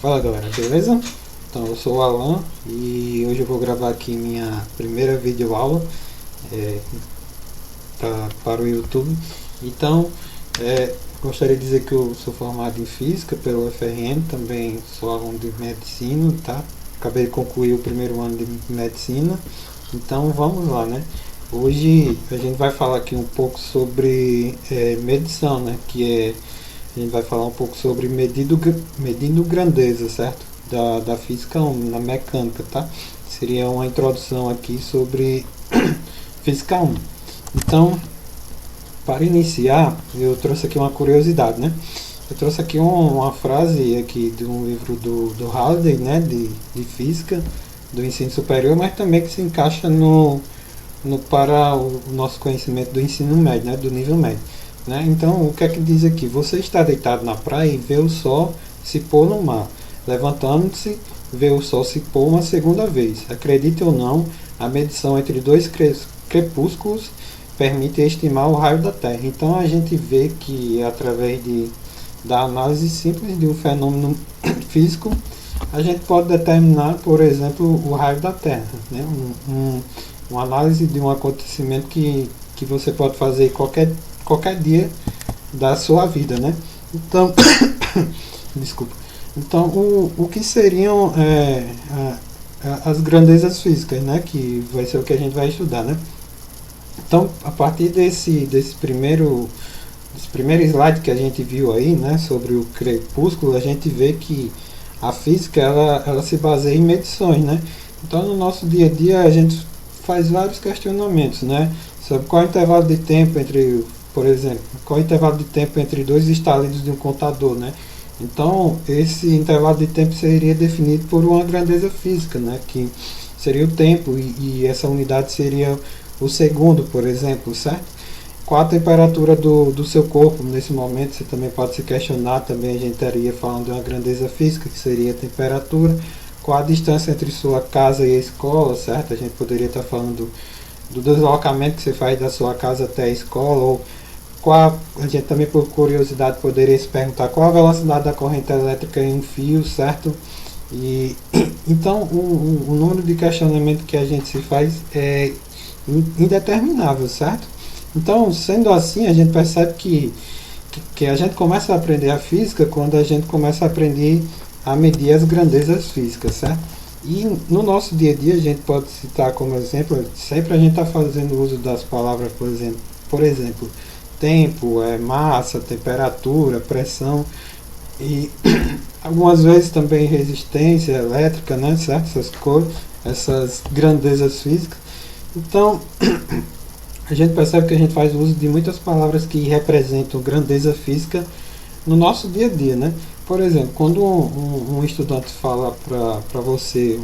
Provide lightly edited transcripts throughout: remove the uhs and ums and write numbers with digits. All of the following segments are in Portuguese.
Fala galera, beleza? Então eu sou o Alan e hoje eu vou gravar aqui minha primeira videoaula é, para o YouTube. Então gostaria de dizer que eu sou formado em Física pelo UFRN, também sou aluno de Medicina, tá? Acabei de concluir o primeiro ano de Medicina, então vamos lá, né? Hoje a gente vai falar aqui um pouco sobre medição, né? A gente vai falar um pouco sobre medindo grandeza, certo? Da física 1, na mecânica, tá? Seria uma introdução aqui sobre física 1. Então, para iniciar, eu trouxe aqui uma curiosidade, né? Eu trouxe aqui uma frase aqui de um livro do Halliday, né? De física, do ensino superior, mas também que se encaixa para o nosso conhecimento do ensino médio, né? Do nível médio. Né? Então, o que é que diz aqui? Você está deitado na praia e vê o sol se pôr no mar. Levantando-se, vê o sol se pôr uma segunda vez. Acredite ou não, a medição entre dois crepúsculos permite estimar o raio da Terra. Então, a gente vê que, através da análise simples de um fenômeno físico, a gente pode determinar, por exemplo, o raio da Terra. Né? Uma análise de um acontecimento que você pode fazer em qualquer dia da sua vida, né? Então, desculpa. Então, o que seriam as grandezas físicas, né? Que vai ser o que a gente vai estudar, né? Então, a partir desse primeiro slide que a gente viu aí, né? Sobre o crepúsculo, a gente vê que a física ela se baseia em medições, né? Então, no nosso dia a dia a gente faz vários questionamentos, né? Sobre qual é o intervalo de tempo entre, por exemplo, qual é o intervalo de tempo entre dois estalidos de um contador, né? Então, esse intervalo de tempo seria definido por uma grandeza física, né? Que seria o tempo e essa unidade seria o segundo, por exemplo, certo? Qual a temperatura do seu corpo nesse momento? Você também pode se questionar, também a gente estaria falando de uma grandeza física, que seria a temperatura. Qual a distância entre sua casa e a escola, certo? A gente poderia estar falando do deslocamento que você faz da sua casa até a escola, ou a gente também, por curiosidade, poderia se perguntar qual a velocidade da corrente elétrica em um fio, certo? E então o número de questionamento que a gente se faz é indeterminável, certo? Então, sendo assim, a gente percebe que a gente começa a aprender a física quando a gente começa a aprender a medir as grandezas físicas, certo? E no nosso dia a dia a gente pode citar como exemplo, sempre a gente está fazendo uso das palavras, por exemplo, tempo, massa, temperatura, pressão e algumas vezes também resistência elétrica, né, certo? Essas coisas, essas grandezas físicas. Então, a gente percebe que a gente faz uso de muitas palavras que representam grandeza física no nosso dia a dia, né? Por exemplo, quando um estudante fala para você,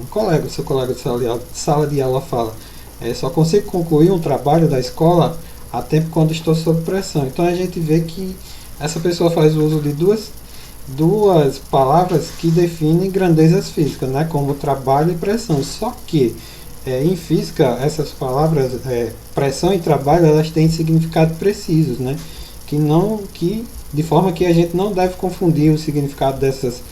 seu colega de sala de aula fala, só consigo concluir um trabalho da escola a tempo quando estou sob pressão. Então a gente vê que essa pessoa faz uso de duas palavras que definem grandezas físicas, né? Como trabalho e pressão. Só que em física essas palavras, pressão e trabalho, elas têm significado precisos, né? De forma que a gente não deve confundir o significado dessas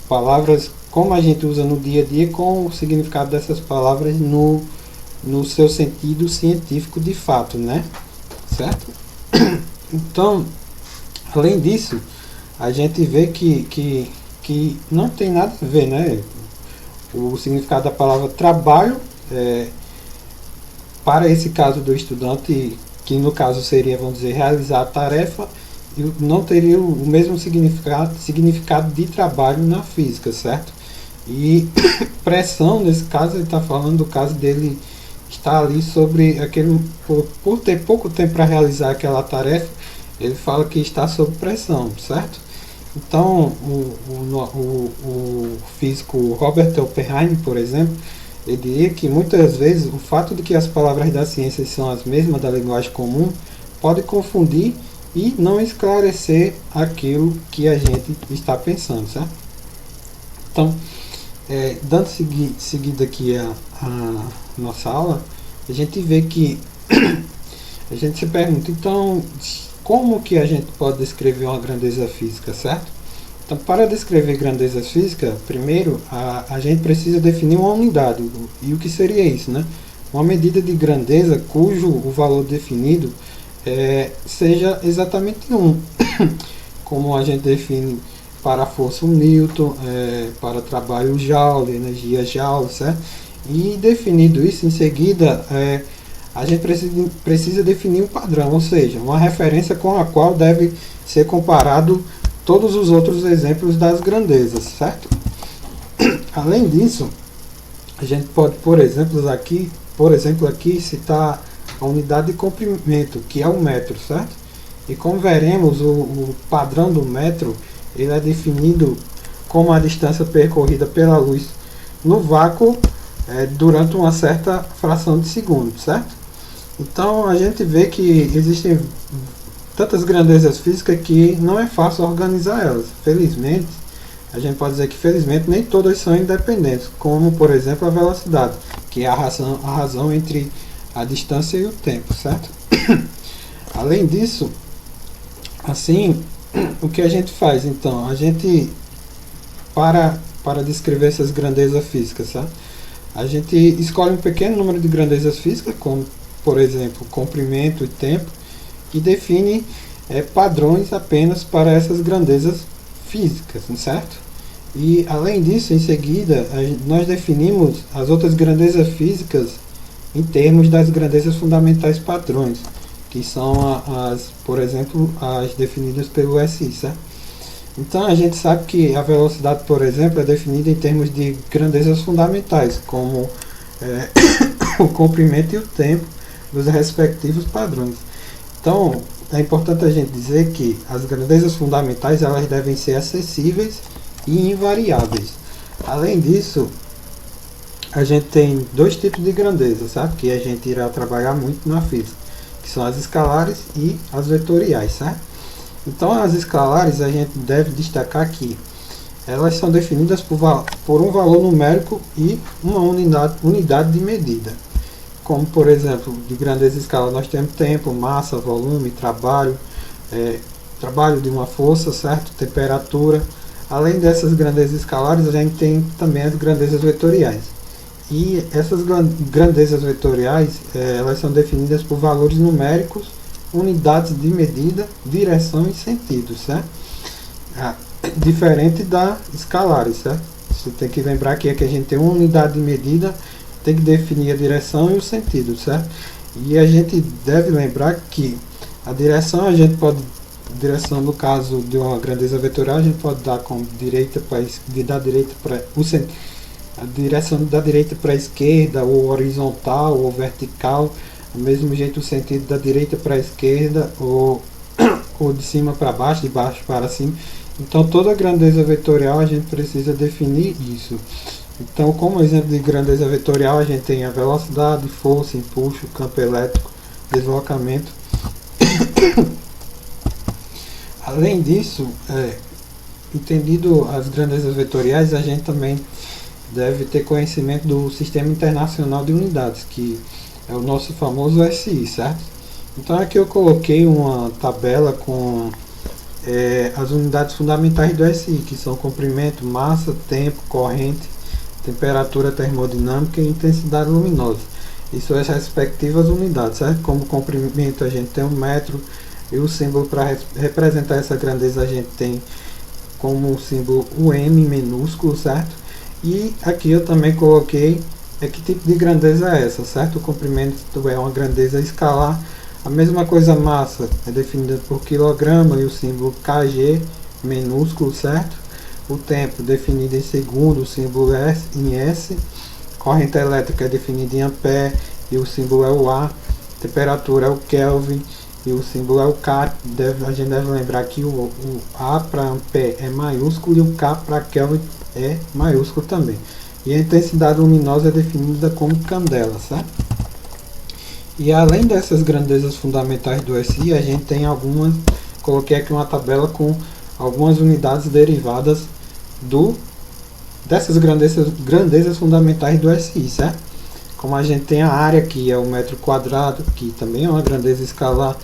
palavras como a gente usa no dia a dia com o significado dessas palavras no seu sentido científico de fato, né? Certo? Então, além disso, a gente vê que não tem nada a ver, né? O significado da palavra trabalho, para esse caso do estudante, que no caso seria, vamos dizer, realizar a tarefa, não teria o mesmo significado de trabalho na física, certo? E pressão, nesse caso, ele está falando do caso dele estar ali sobre aquele, por ter pouco tempo para realizar aquela tarefa, ele fala que está sob pressão, certo? Então, o físico Robert Oppenheim, por exemplo, ele diria que muitas vezes o fato de que as palavras da ciência são as mesmas da linguagem comum pode confundir e não esclarecer aquilo que a gente está pensando, certo? Então, dando seguida aqui a nossa aula, a gente vê que a gente se pergunta, então, como que a gente pode descrever uma grandeza física, certo? Então, para descrever grandezas físicas, primeiro a gente precisa definir uma unidade. E o que seria isso, né? Uma medida de grandeza cujo o valor definido seja exatamente 1, como a gente define para a força o Newton, para trabalho o Joule, energia Joule, certo? E definido isso, em seguida, a gente precisa definir um padrão, ou seja, uma referência com a qual deve ser comparado todos os outros exemplos das grandezas, certo? Além disso, a gente pode, por exemplo, aqui citar a unidade de comprimento, que é o metro, certo? E como veremos, o padrão do metro ele é definido como a distância percorrida pela luz no vácuo durante uma certa fração de segundo, certo? Então a gente vê que existem tantas grandezas físicas que não é fácil organizar elas. Felizmente, a gente pode dizer que felizmente nem todas são independentes, como por exemplo a velocidade, que é a razão entre a distância e o tempo, certo? Além disso, assim, o que a gente faz então? A gente, para descrever essas grandezas físicas, certo? A gente escolhe um pequeno número de grandezas físicas, como por exemplo comprimento e tempo, e define padrões apenas para essas grandezas físicas, certo? E além disso, em seguida, nós definimos as outras grandezas físicas em termos das grandezas fundamentais padrões, que são por exemplo, as definidas pelo SI, certo? Então a gente sabe que a velocidade, por exemplo, é definida em termos de grandezas fundamentais, como o comprimento e o tempo dos respectivos padrões. Então é importante a gente dizer que as grandezas fundamentais elas devem ser acessíveis e invariáveis. Além disso, a gente tem dois tipos de grandeza, sabe? Que a gente irá trabalhar muito na física, que são as escalares e as vetoriais, certo? Então as escalares a gente deve destacar que elas são definidas por um valor numérico e uma unidade de medida. Como por exemplo, de grandeza escala nós temos tempo, massa, volume, trabalho de uma força, certo? Temperatura. Além dessas grandezas escalares, a gente tem também as grandezas vetoriais. E essas grandezas vetoriais, elas são definidas por valores numéricos, unidades de medida, direção e sentido, certo? Diferente da escalares, certo? Você tem que lembrar que aqui a gente tem uma unidade de medida, tem que definir a direção e o sentido, certo? E a gente deve lembrar que a direção no caso de uma grandeza vetorial, a gente pode dar como a direção da direita para a esquerda, ou horizontal, ou vertical, do mesmo jeito o sentido da direita para a esquerda, ou de cima para baixo, de baixo para cima. Então toda grandeza vetorial a gente precisa definir isso. Então, como exemplo de grandeza vetorial, a gente tem a velocidade, força, impulso, campo elétrico, deslocamento. Além disso, entendido as grandezas vetoriais, a gente também deve ter conhecimento do Sistema Internacional de Unidades, que é o nosso famoso SI, certo? Então aqui eu coloquei uma tabela com as unidades fundamentais do SI, que são comprimento, massa, tempo, corrente, temperatura termodinâmica e intensidade luminosa. E suas respectivas unidades, certo? Como comprimento a gente tem 1 metro, e o símbolo para representar essa grandeza a gente tem como símbolo o M minúsculo, certo? E aqui eu também coloquei que tipo de grandeza é essa, certo? O comprimento é uma grandeza escalar. A mesma coisa, a massa é definida por quilograma e o símbolo kg minúsculo, certo? O tempo definido em segundo, o símbolo S em S. Corrente elétrica é definida em ampere e o símbolo é o A. Temperatura é o Kelvin e o símbolo é o K. A gente deve lembrar que o A para ampere é maiúsculo e o K para Kelvin é maiúsculo também. E a intensidade luminosa é definida como candela, certo? E além dessas grandezas fundamentais do SI, a gente tem algumas, coloquei aqui uma tabela com algumas unidades derivadas dessas grandezas fundamentais do SI, certo? Como a gente tem a área, que é o metro quadrado, que também é uma grandeza escalar,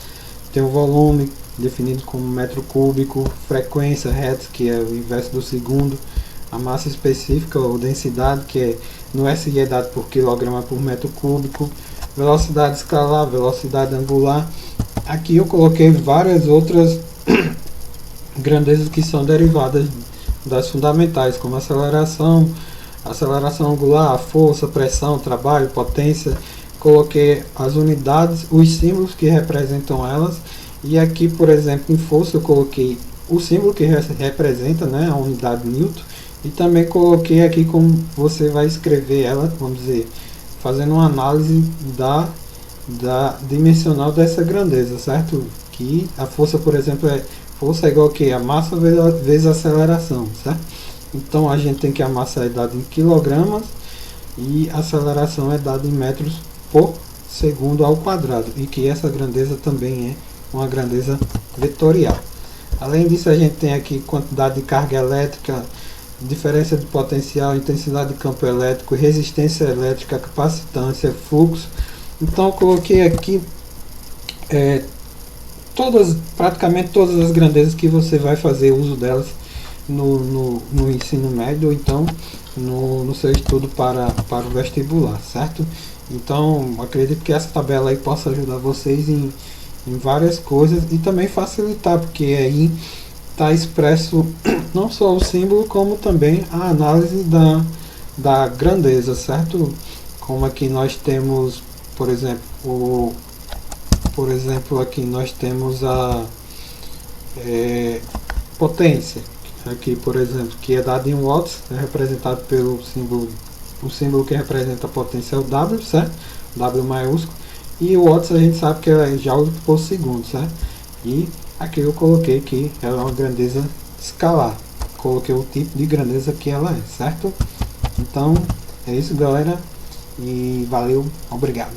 tem o volume, definido como metro cúbico, frequência, hertz, que é o inverso do segundo, a massa específica ou densidade, que é no SI é dado por quilograma por metro cúbico, velocidade escalar, velocidade angular. Aqui eu coloquei várias outras grandezas que são derivadas das fundamentais, como aceleração, aceleração angular, a força, pressão, trabalho, potência. Coloquei as unidades, os símbolos que representam elas, e aqui, por exemplo, em força eu coloquei o símbolo que representa, né, a unidade Newton, e também coloquei aqui como você vai escrever ela, vamos dizer, fazendo uma análise da dimensional dessa grandeza, certo? Que a força, por exemplo, força é igual a que a massa vezes a aceleração, certo? Então a gente tem que a massa é dada em quilogramas e a aceleração é dada em metros por segundo ao quadrado, e que essa grandeza também é uma grandeza vetorial. Além disso, a gente tem aqui quantidade de carga elétrica, diferença de potencial, intensidade de campo elétrico, resistência elétrica, capacitância, fluxo. Então eu coloquei aqui praticamente todas as grandezas que você vai fazer uso delas no ensino médio, ou então no seu estudo para o vestibular, certo? Então acredito que essa tabela aí possa ajudar vocês em várias coisas e também facilitar, porque aí está expresso não só o símbolo, como também a análise da grandeza, certo? Como aqui nós temos, por exemplo, aqui nós temos a potência, aqui por exemplo, que é dado em watts, é representado pelo símbolo, o símbolo que representa a potência é o W, certo? W maiúsculo, e o watts a gente sabe que é joule por segundo, certo? E aqui eu coloquei que ela é uma grandeza escalar, coloquei o tipo de grandeza que ela é, certo? Então é isso, galera, e valeu, obrigado.